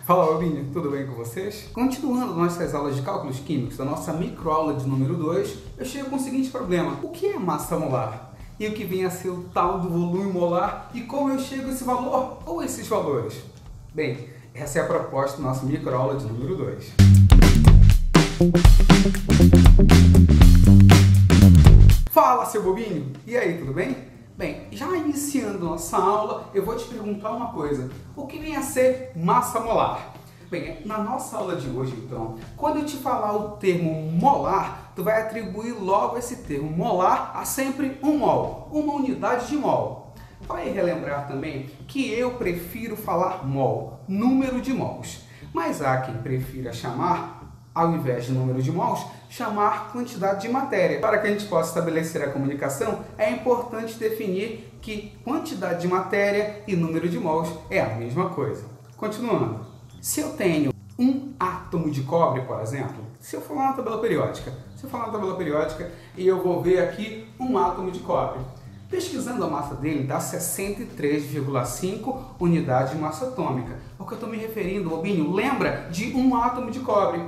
Fala, Albinho, tudo bem com vocês? Continuando nossas aulas de cálculos químicos, da nossa microaula de número 2, eu chego com o seguinte problema: o que é massa molar? E o que vem a ser o tal do volume molar? E como eu chego a esse valor ou esses valores? Bem, essa é a proposta da nossa microaula de número 2. Fala, seu bobinho! E aí, tudo bem? Bem, já iniciando nossa aula, eu vou te perguntar uma coisa. O que vem a ser massa molar? Bem, na nossa aula de hoje, então, quando eu te falar o termo molar, tu vai atribuir logo esse termo molar a sempre um mol, uma unidade de mol. Vai relembrar também que eu prefiro falar mol, número de mols, mas há quem prefira chamar, ao invés de número de mols, chamar quantidade de matéria. Para que a gente possa estabelecer a comunicação, é importante definir que quantidade de matéria e número de mols é a mesma coisa. Continuando, se eu tenho um átomo de cobre, por exemplo, se eu falar na tabela periódica, e eu vou ver aqui um átomo de cobre, pesquisando a massa dele dá 63,5 unidades de massa atômica. O que eu estou me referindo, Bobinho, lembra de um átomo de cobre.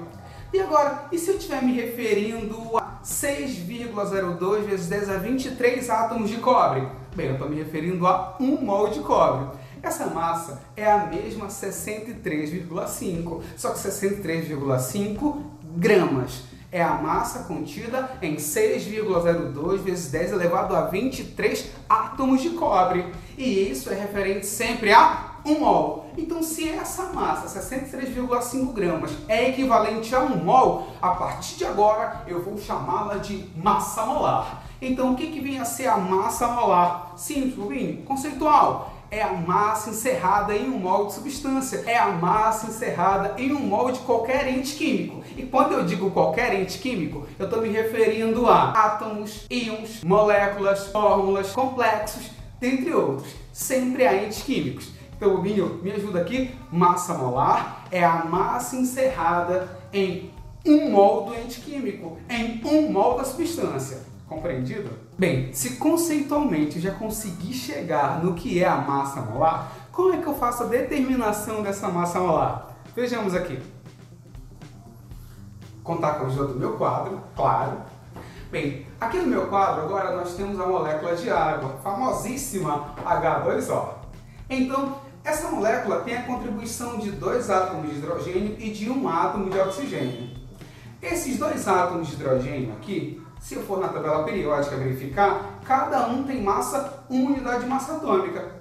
E agora, e se eu estiver me referindo a 6,02 vezes 10 a 23 átomos de cobre? Bem, eu estou me referindo a 1 mol de cobre. Essa massa é a mesma 63,5, só que 63,5 gramas. É a massa contida em 6,02 vezes 10 elevado a 23 átomos de cobre. E isso é referente sempre a 1 mol. Então, se essa massa, 63,5 gramas, é equivalente a 1 mol, a partir de agora eu vou chamá-la de massa molar. Então, o que vem a ser a massa molar? Simples, Bobinho, conceitual. É a massa encerrada em 1 mol de substância. É a massa encerrada em 1 mol de qualquer ente químico. E quando eu digo qualquer ente químico, eu estou me referindo a átomos, íons, moléculas, fórmulas, complexos, dentre outros. Sempre a entes químicos. Então, Bobinho, me ajuda aqui. Massa molar é a massa encerrada em 1 mol do ente químico, em 1 mol da substância. Compreendido? Bem, se conceitualmente já consegui chegar no que é a massa molar, como é que eu faço a determinação dessa massa molar? Vejamos aqui. Contar com a ajuda do meu quadro, claro. Bem, aqui no meu quadro agora nós temos a molécula de água, famosíssima H2O. Então, essa molécula tem a contribuição de 2 átomos de hidrogênio e de 1 átomo de oxigênio. Esses 2 átomos de hidrogênio aqui, se eu for na tabela periódica verificar, cada um tem massa, 1 unidade de massa atômica.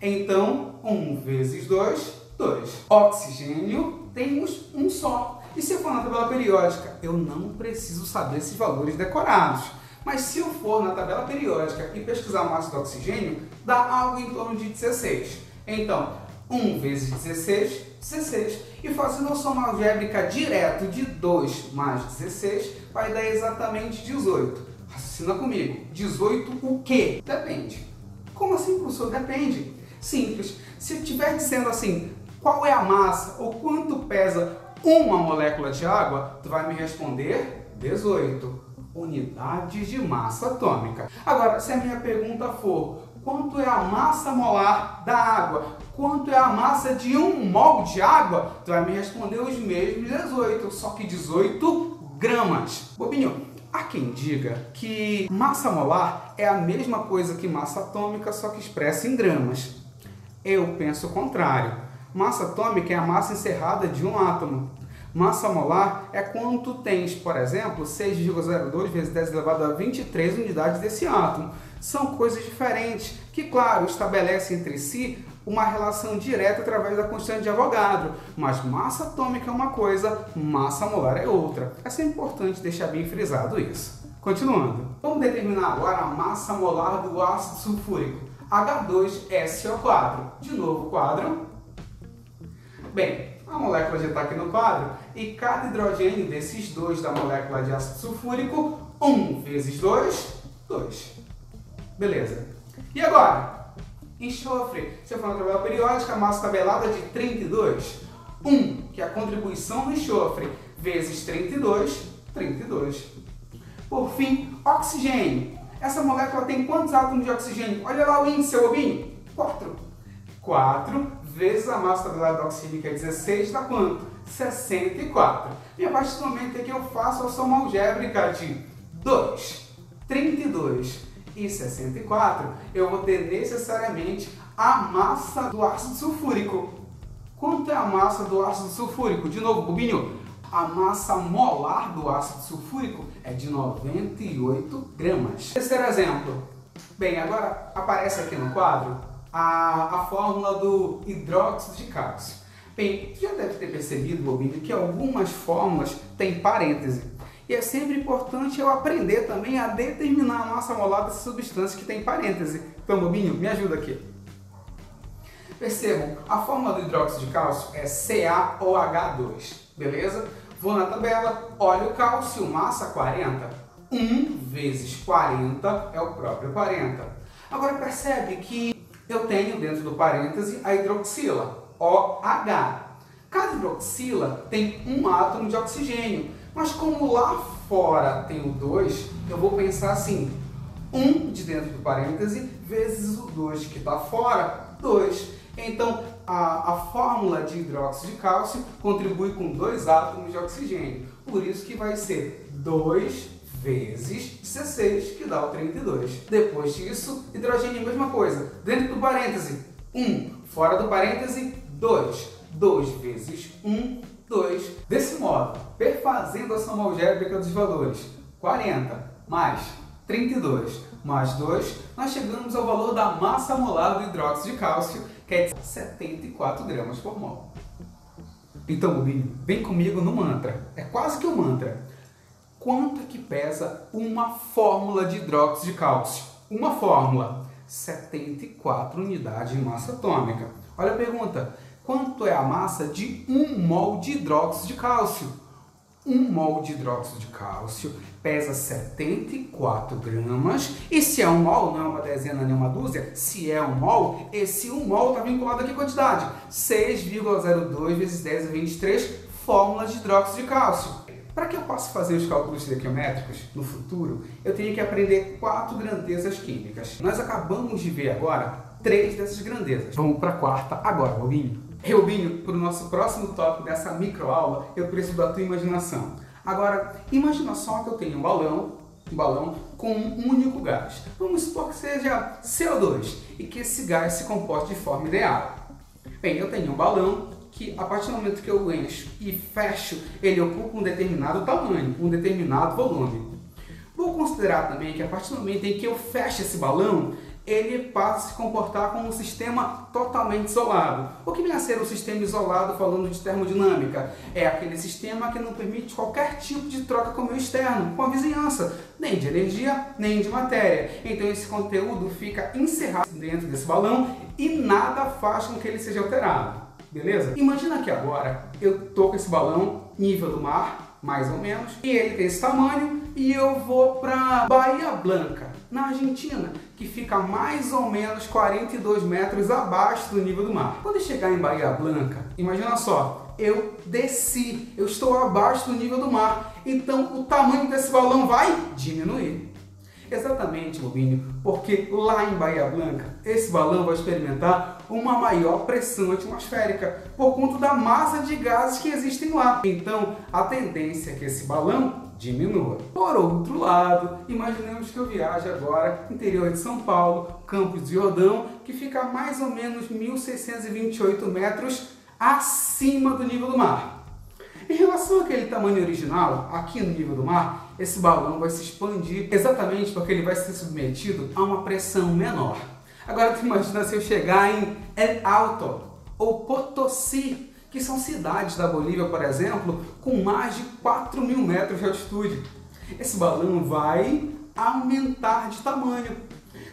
Então, 1 vezes 2, 2. Oxigênio temos um só. E se eu for na tabela periódica, eu não preciso saber esses valores decorados. Mas se eu for na tabela periódica e pesquisar a massa do oxigênio, dá algo em torno de 16. Então, 1 vezes 16, 16. E fazendo a soma algébrica direto de 2 mais 16, vai dar exatamente 18. Raciocina comigo. 18 o quê? Depende. Como assim, professor? Depende. Simples. Se eu estiver dizendo assim, qual é a massa ou quanto pesa uma molécula de água, tu vai me responder 18 unidades de massa atômica. Agora, se a minha pergunta for, quanto é a massa molar da água? Quanto é a massa de 1 mol de água? Tu vai me responder os mesmos 18, só que 18 gramas. Bobinho, há quem diga que massa molar é a mesma coisa que massa atômica, só que expressa em gramas. Eu penso o contrário. Massa atômica é a massa encerrada de um átomo. Massa molar é quando tu tens, por exemplo, 6,02 vezes 10 elevado a 23 unidades desse átomo. São coisas diferentes, que, claro, estabelecem entre si uma relação direta através da constante de Avogadro. Mas massa atômica é uma coisa, massa molar é outra. É sempre importante deixar bem frisado isso. Continuando, vamos determinar agora a massa molar do ácido sulfúrico, H2SO4. De novo, quadro. Bem, a molécula já está aqui no quadro e cada hidrogênio desses 2 da molécula de ácido sulfúrico, 1 vezes 2, 2. Beleza. E agora? Enxofre. Se eu for na tabela periódica, a massa tabelada é de 32. 1, que é a contribuição do enxofre, vezes 32, 32. Por fim, oxigênio. Essa molécula tem quantos átomos de oxigênio? Olha lá o índice, seu bobinho. 4. 4 vezes a massa tabelada da oxígena, 16, dá quanto? 64. E a partir do momento em que eu faço a soma algébrica de 2, 32 e 64, eu vou ter necessariamente a massa do ácido sulfúrico. Quanto é a massa do ácido sulfúrico? De novo, bobinho, a massa molar do ácido sulfúrico é de 98 gramas. Terceiro exemplo. Bem, agora aparece aqui no quadro a fórmula do hidróxido de cálcio. Bem, já deve ter percebido, bobinho, que algumas fórmulas têm parêntese. E é sempre importante eu aprender também a determinar a massa molar dessa substância que tem parêntese. Então, bobinho, me ajuda aqui. Percebam, a fórmula do hidróxido de cálcio é CaOH2, beleza? Vou na tabela, olha o cálcio, massa 40. 1 vezes 40 é o próprio 40. Agora percebe que eu tenho dentro do parêntese a hidroxila, OH. Cada hidroxila tem um átomo de oxigênio, mas como lá fora tem o 2, eu vou pensar assim, 1 de dentro do parêntese vezes o 2 que está fora, 2. Então, a fórmula de hidróxido de cálcio contribui com 2 átomos de oxigênio. Por isso que vai ser 2 vezes 16, que dá o 32. Depois disso, hidrogênio, mesma coisa. Dentro do parêntese, 1. Fora do parêntese, 2. 2 vezes 1, 2. Desse modo, perfazendo a soma algébrica dos valores, 40 mais 32 mais 2, nós chegamos ao valor da massa molar do hidróxido de cálcio, que é de 74 gramas por mol. Então, bobinho, vem comigo no mantra. É quase que um mantra. Quanto é que pesa uma fórmula de hidróxido de cálcio? Uma fórmula, 74 unidades de massa atômica. Olha a pergunta. Quanto é a massa de 1 mol de hidróxido de cálcio? 1 mol de hidróxido de cálcio pesa 74 gramas. E se é 1 mol, não é uma dezena nem uma dúzia, se é 1 mol, esse 1 mol está vinculado aqui à quantidade. 6,02 vezes 10 a 23 fórmulas de hidróxido de cálcio. Para que eu possa fazer os cálculos estequiométricos no futuro, eu tenho que aprender 4 grandezas químicas. Nós acabamos de ver agora 3 dessas grandezas. Vamos para a quarta agora, Robinho. Rubinho, para o nosso próximo tópico dessa microaula, eu preciso da tua imaginação. Agora, imagina só que eu tenho um balão com um único gás. Vamos supor que seja CO2 e que esse gás se comporte de forma ideal. Bem, eu tenho um balão que, a partir do momento que eu encho e fecho, ele ocupa um determinado tamanho, um determinado volume. Vou considerar também que, a partir do momento em que eu fecho esse balão, ele passa a se comportar como um sistema totalmente isolado. O que vem a ser um sistema isolado, falando de termodinâmica? É aquele sistema que não permite qualquer tipo de troca com o meio externo, com a vizinhança, nem de energia, nem de matéria. Então esse conteúdo fica encerrado dentro desse balão e nada faz com que ele seja alterado. Beleza? Imagina que agora eu estou com esse balão nível do mar, mais ou menos, e ele tem esse tamanho, e eu vou para Bahia Blanca, na Argentina, que fica mais ou menos 42 metros abaixo do nível do mar. Quando eu chegar em Bahia Blanca, imagina só, eu desci, eu estou abaixo do nível do mar, então o tamanho desse balão vai diminuir. Exatamente, Rubinho, porque lá em Bahia Blanca, esse balão vai experimentar uma maior pressão atmosférica por conta da massa de gases que existem lá. Então, a tendência é que esse balão diminua. Por outro lado, imaginemos que eu viaje agora no interior de São Paulo, Campos do Jordão, que fica a mais ou menos 1.628 metros acima do nível do mar. Em relação àquele tamanho original, aqui no nível do mar, esse balão vai se expandir exatamente porque ele vai ser submetido a uma pressão menor. Agora tu imagina se eu chegar em El Alto ou Potosí, que são cidades da Bolívia, por exemplo, com mais de 4.000 metros de altitude. Esse balão vai aumentar de tamanho,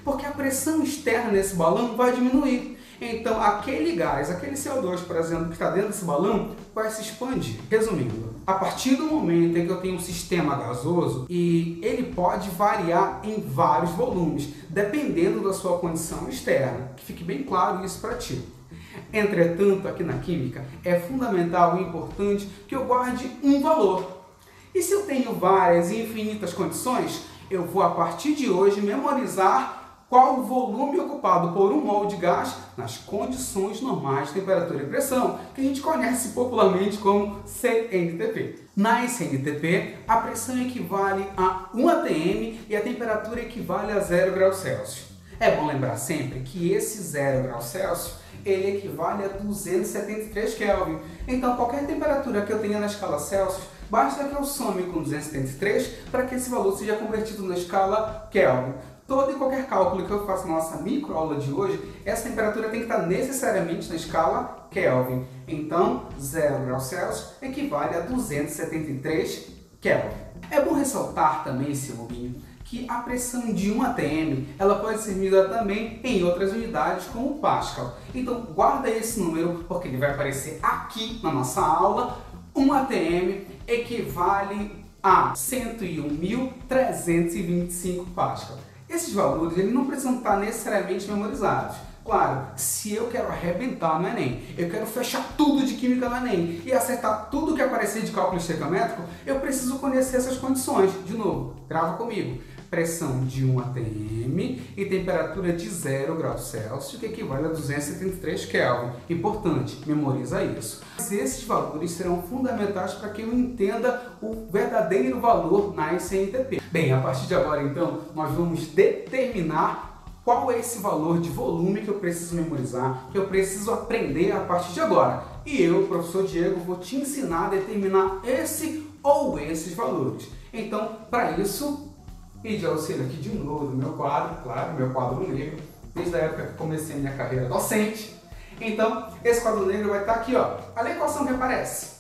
porque a pressão externa nesse balão vai diminuir. Então, aquele gás, aquele CO2, por exemplo, que está dentro desse balão, vai se expandir. Resumindo, a partir do momento em que eu tenho um sistema gasoso, e ele pode variar em vários volumes, dependendo da sua condição externa. Que fique bem claro isso para ti. Entretanto, aqui na química, é fundamental e importante que eu guarde um valor. E se eu tenho várias e infinitas condições, eu vou, a partir de hoje, memorizar qual o volume ocupado por 1 mol de gás nas condições normais de temperatura e pressão, que a gente conhece popularmente como CNTP. Na CNTP, a pressão equivale a 1 atm e a temperatura equivale a 0 graus Celsius. É bom lembrar sempre que esse 0 graus Celsius ele equivale a 273 Kelvin. Então, qualquer temperatura que eu tenha na escala Celsius, basta que eu some com 273 para que esse valor seja convertido na escala Kelvin. Todo e qualquer cálculo que eu faço na nossa microaula de hoje, essa temperatura tem que estar necessariamente na escala Kelvin. Então, 0 graus Celsius equivale a 273 Kelvin. É bom ressaltar também, Silvinho, que a pressão de 1 atm ela pode ser medida também em outras unidades, como o Pascal. Então, guarda esse número, porque ele vai aparecer aqui na nossa aula. 1 atm equivale a 101.325 Pascal. Esses valores eles não precisam estar necessariamente memorizados. Claro, se eu quero arrebentar no Enem, eu quero fechar tudo de Química no Enem e acertar tudo que aparecer de cálculo estequiométrico, eu preciso conhecer essas condições. De novo, grava comigo. Pressão de 1 atm e temperatura de 0 graus Celsius, que equivale a 273 Kelvin. Importante, memoriza isso. Esses valores serão fundamentais para que eu entenda o verdadeiro valor na CNTP. Bem, a partir de agora, então, nós vamos determinar qual é esse valor de volume que eu preciso memorizar, que eu preciso aprender a partir de agora. E eu, professor Diego, vou te ensinar a determinar esse ou esses valores. Então, para isso, pedir auxílio aqui de novo do meu quadro, claro, meu quadro negro, desde a época que comecei a minha carreira docente. Então, esse quadro negro vai estar aqui, ó. Olha a equação que aparece.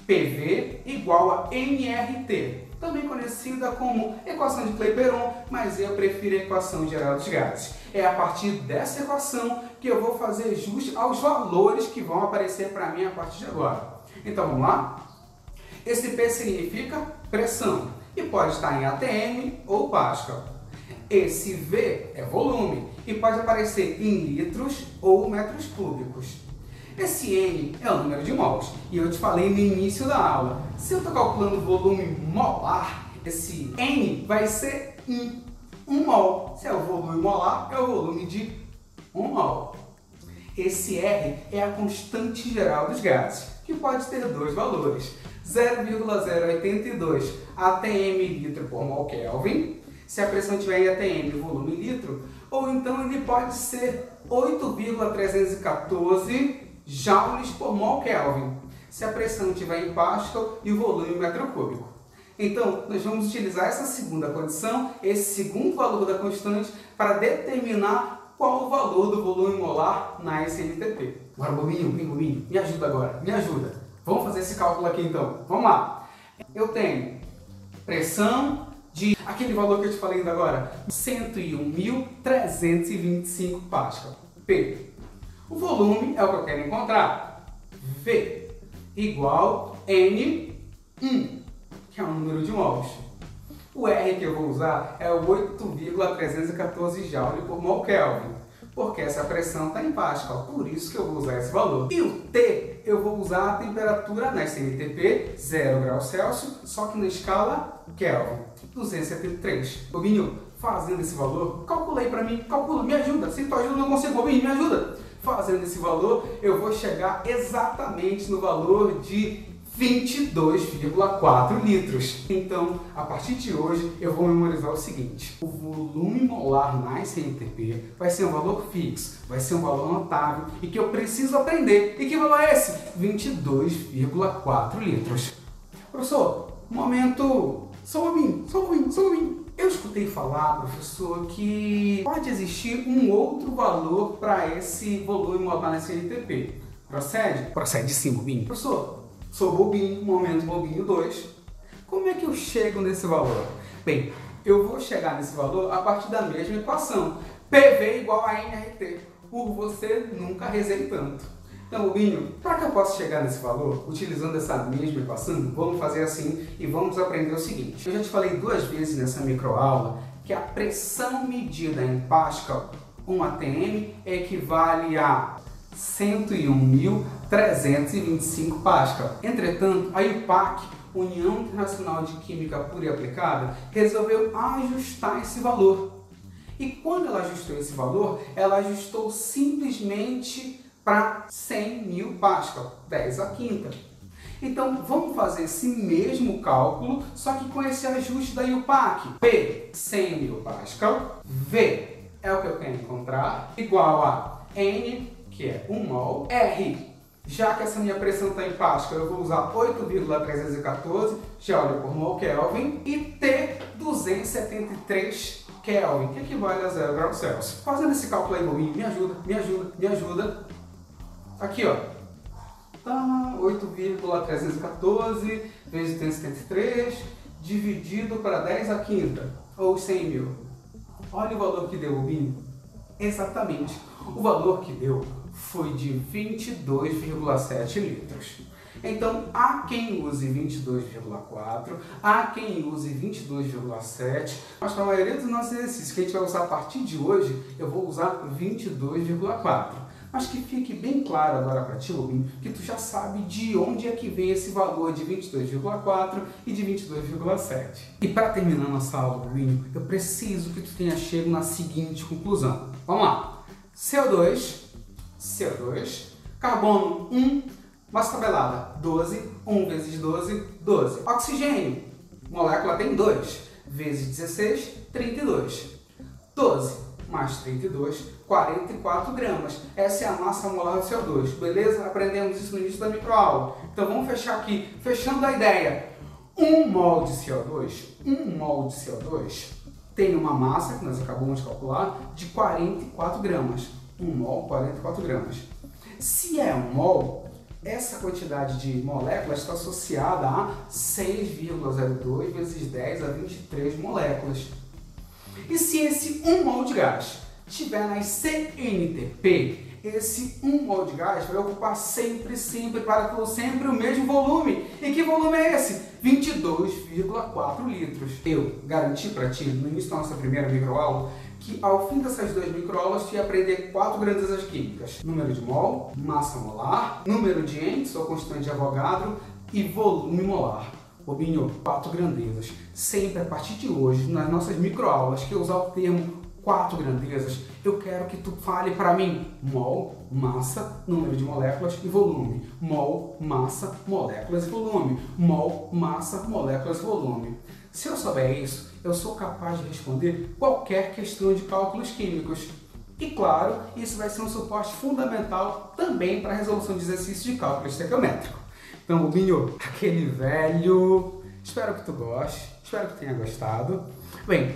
PV igual a nRT, também conhecida como equação de Clapeyron, mas eu prefiro a equação geral dos gases. É a partir dessa equação que eu vou fazer jus aos valores que vão aparecer para mim a partir de agora. Então, vamos lá? Esse P significa pressão e pode estar em atm ou Pascal. Esse V é volume e pode aparecer em litros ou metros cúbicos. Esse N é o número de mols e eu te falei no início da aula. Se eu estou calculando o volume molar, esse N vai ser em 1 mol. Se é o volume molar, é o volume de 1 mol. Esse R é a constante geral dos gases, que pode ter dois valores. 0,082 atm litro por mol Kelvin, se a pressão estiver em atm volume litro, ou então ele pode ser 8,314 joules por mol Kelvin, se a pressão estiver em Pascal e o volume metro cúbico. Então, nós vamos utilizar essa segunda condição, esse segundo valor da constante, para determinar qual o valor do volume molar na SNTP. Agora, Bobinho, me ajuda agora, me ajuda. Vamos fazer esse cálculo aqui então. Vamos lá. Eu tenho pressão de aquele valor que eu te falei ainda agora, 101.325 Pascal. P. O volume é o que eu quero encontrar. V igual N1, que é o número de mols. O R que eu vou usar é o 8,314 joule por mol Kelvin, porque essa pressão está em Pascal, por isso que eu vou usar esse valor. E o T eu vou usar a temperatura na CNTP, 0 graus Celsius, só que na escala Kelvin, 273. Bobinho, fazendo esse valor, calculei para mim, calcula, me ajuda. Se tu ajuda, eu não consigo, Bobinho, me ajuda. Fazendo esse valor, eu vou chegar exatamente no valor de 22,4 litros. Então, a partir de hoje, eu vou memorizar o seguinte. O volume molar na CNTP vai ser um valor fixo, vai ser um valor notável e que eu preciso aprender. E que valor é esse? 22,4 litros. Professor, momento... Só um pouquinho. Eu escutei falar, professor, que pode existir um outro valor para esse volume molar na CNTP. Procede? Procede sim, Bobinho. Professor, sou Bobinho, momento Bobinho 2. Como é que eu chego nesse valor? Bem, eu vou chegar nesse valor a partir da mesma equação. PV igual a nRT. Por você nunca rezei tanto. Então, Bobinho, para que eu possa chegar nesse valor, utilizando essa mesma equação, vamos fazer assim e vamos aprender o seguinte. Eu já te falei 2 vezes nessa microaula que a pressão medida em Pascal, 1 atm, equivale a 101.325 Pascal. Entretanto, a UPAC, União Internacional de Química Pura e Aplicada, resolveu ajustar esse valor. E quando ela ajustou esse valor, ela ajustou simplesmente para 100 mil Pascal, 10 à quinta. Então, vamos fazer esse mesmo cálculo, só que com esse ajuste da UPAC. P, 100 mil Pascal, V é o que eu quero encontrar, igual a N, que é 1 mol, R, já que essa minha pressão está em Pascal, eu vou usar 8,314 joule por mol Kelvin, e T, 273 Kelvin, que equivale a 0 graus Celsius. Fazendo esse cálculo aí, bobinho, me ajuda, me ajuda, me ajuda. Aqui, ó. Tá, 8,314 vezes 273 dividido para 10 à quinta, ou 100 mil. Olha o valor que deu, bobinho. Exatamente. O valor que deu foi de 22,7 litros. Então, há quem use 22,4, há quem use 22,7, mas para a maioria dos nossos exercícios que a gente vai usar a partir de hoje, eu vou usar 22,4. Mas que fique bem claro agora para ti, Rubinho, que tu já sabe de onde é que vem esse valor de 22,4 e de 22,7. E para terminar nossa aula, Rubinho, eu preciso que tu tenha chego na seguinte conclusão. Vamos lá. CO2, carbono 1, massa tabelada 12, 1 vezes 12, 12. Oxigênio, molécula tem 2, vezes 16, 32. 12 mais 32, 44 gramas. Essa é a massa molar do CO2, beleza? Aprendemos isso no início da microaula. Então vamos fechar aqui, fechando a ideia. 1 mol de CO2 tem uma massa, que nós acabamos de calcular, de 44 gramas. 1 mol, 44 gramas. Se é 1 mol, essa quantidade de moléculas está associada a 6,02 vezes 10 a 23 moléculas. E se esse 1 mol de gás estiver nas CNTP, esse 1 mol de gás vai ocupar sempre o mesmo volume. E que volume é esse? 22,4 litros. Eu garanti para ti, no início da nossa primeira microaula, que ao fim dessas 2 microaulas tu ia aprender 4 grandezas químicas. Número de mol, massa molar, número de Entz, ou constante de Avogadro, e volume molar. Bobinho, 4 grandezas. Sempre a partir de hoje, nas nossas microaulas, que eu usar o termo 4 grandezas, eu quero que tu fale para mim mol, massa, número de moléculas e volume. Mol, massa, moléculas e volume. Mol, massa, moléculas e volume. Se eu souber isso, eu sou capaz de responder qualquer questão de cálculos químicos. E claro, isso vai ser um suporte fundamental também para a resolução de exercícios de cálculo estequiométrico. Então, Rubinho, aquele velho, espero que tu goste, espero que tenha gostado. Bem,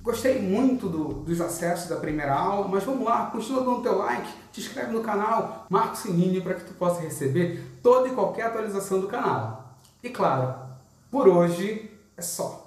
gostei muito dos acessos da primeira aula, mas vamos lá, continua dando teu like, te inscreve no canal, marca o sininho para que tu possa receber toda e qualquer atualização do canal. E claro, por hoje é só.